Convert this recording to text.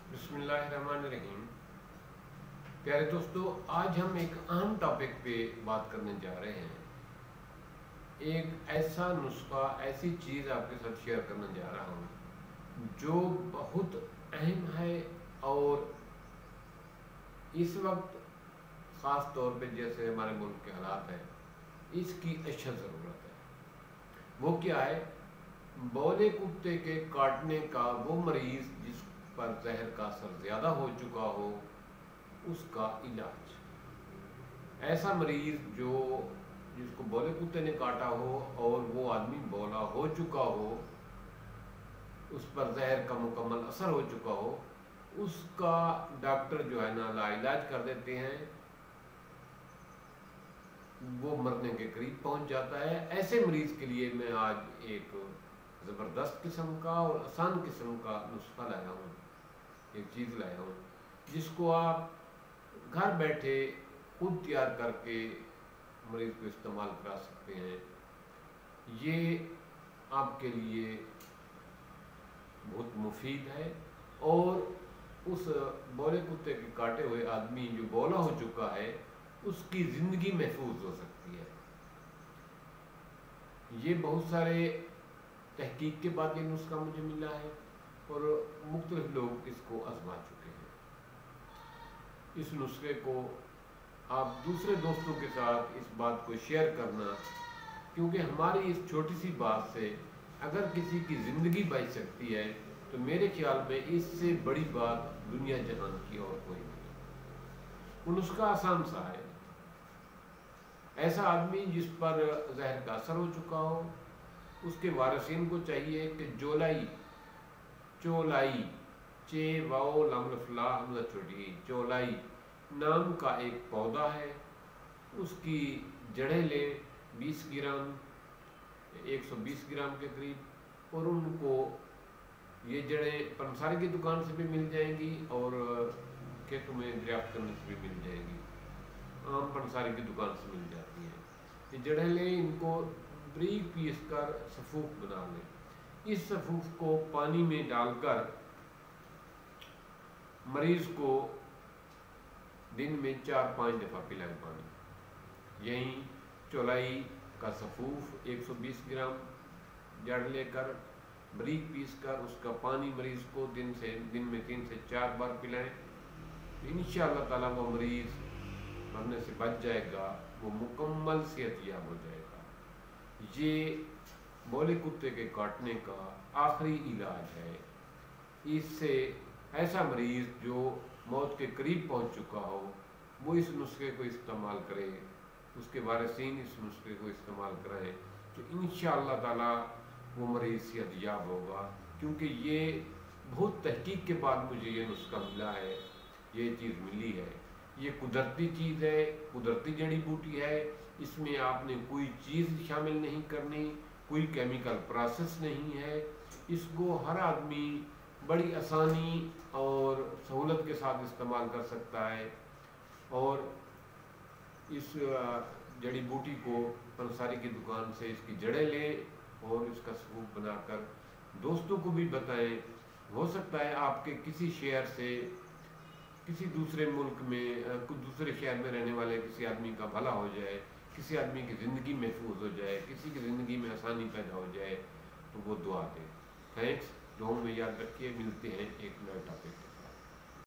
बिस्मिल्लाहिर्रहमानिर्रहीम। प्यारे दोस्तों, आज हम एक अहम टॉपिक पे बात करने जा रहे हैं। एक ऐसा नुस्खा, ऐसी चीज़ आपके साथ शेयर करने जा रहा हूँ जो बहुत अहम है और इस वक्त ख़ास तौर पे जैसे हमारे मुल्क के हालात हैं, इसकी अशद ज़रूरत है। वो क्या है? बौले कुत्ते के काटने का वो मरीज़ जिस पर जहर का असर ज़्यादा हो चुका हो, उसका इलाज। ऐसा मरीज़ जिसको बौले कुत्ते ने काटा हो और वो आदमी बौला हो चुका हो, उस पर जहर का मुकम्मल असर हो चुका हो, उसका डॉक्टर जो है ना लाइलाज कर देते हैं। वो मरने के करीब पहुंच जाता है। ऐसे मरीज़ के लिए मैं आज एक ज़बरदस्त किस्म का और आसान किस्म का नुस्खा लाया हूँ, एक चीज़ लाया हूँ जिसको आप घर बैठे खुद तैयार करके मरीज़ को इस्तेमाल करा सकते हैं। ये आपके लिए बहुत मुफीद है और उस बौले कुत्ते के काटे हुए आदमी जो बौला हो चुका है, उसकी ज़िंदगी महफूज हो सकती है। ये बहुत सारे तहकीक के बाद ये नुस्खा मुझे मिला है और मुख्तलिफ लोग इसको आजमा चुके हैं। इस नुस्खे को आप दूसरे दोस्तों के साथ इस बात को शेयर करना, क्योंकि हमारी इस छोटी सी बात से अगर किसी की ज़िंदगी बच सकती है तो मेरे ख्याल में इससे बड़ी बात दुनिया जहान की और कोई नहीं। वो नुस्खा आसान सा है। ऐसा आदमी जिस पर जहर का असर हो चुका हो, उसके वारिसीन को चाहिए कि चोलाई चे वाओ लमफला हमला छोटी चोलाई नाम का एक पौधा है, उसकी जड़ें लें 20 ग्राम 120 ग्राम के करीब, और उनको ये जड़ें पंसारी की दुकान से भी मिल जाएंगी और खेतों में दरियाफ्त करने से भी मिल जाएंगी। आम पंसारी की दुकान से मिल जाती है। ये जड़ें लें, इनको बारीक पीस कर सफूफ बना लें। इस सफूफ को पानी में डालकर मरीज़ को दिन में 4-5 दफ़ा पिलाएं पानी। यहीं चौलाई का सफूफ 120 ग्राम जड़ लेकर बारीक पीस कर उसका पानी मरीज़ को दिन में 3 से 4 बार पिलाएं। इंशाअल्लाह ताला वो मरीज़ मरने से बच जाएगा, वो मुकम्मल सेहतयाब हो जाएगा। ये बौले कुत्ते के काटने का आखिरी इलाज है। इससे ऐसा मरीज़ जो मौत के करीब पहुंच चुका हो, वो इस नुस्खे को इस्तेमाल करे, उसके वारिसीन इस नुस्खे को इस्तेमाल करें तो इंशाअल्लाह ताला वो मरीज़ सेहतयाब होगा। क्योंकि ये बहुत तहकीक के बाद मुझे ये नुस्खा मिला है, ये चीज़ मिली है। ये कुदरती चीज़ है, कुदरती जड़ी बूटी है। इसमें आपने कोई चीज़ शामिल नहीं करनी, कोई केमिकल प्रोसेस नहीं है। इसको हर आदमी बड़ी आसानी और सहूलत के साथ इस्तेमाल कर सकता है। और इस जड़ी बूटी को पंसारी की दुकान से इसकी जड़ें लें और इसका सफूफ बनाकर दोस्तों को भी बताएं। हो सकता है आपके किसी शहर से किसी दूसरे मुल्क में कुछ दूसरे शहर में रहने वाले किसी आदमी का भला हो जाए, किसी आदमी की ज़िंदगी महफूज हो जाए, किसी की ज़िंदगी में आसानी पैदा हो जाए, तो वो दुआ दें। थैंक्स। दुआ में याद रखिए। मिलते हैं एक नए टॉपिक।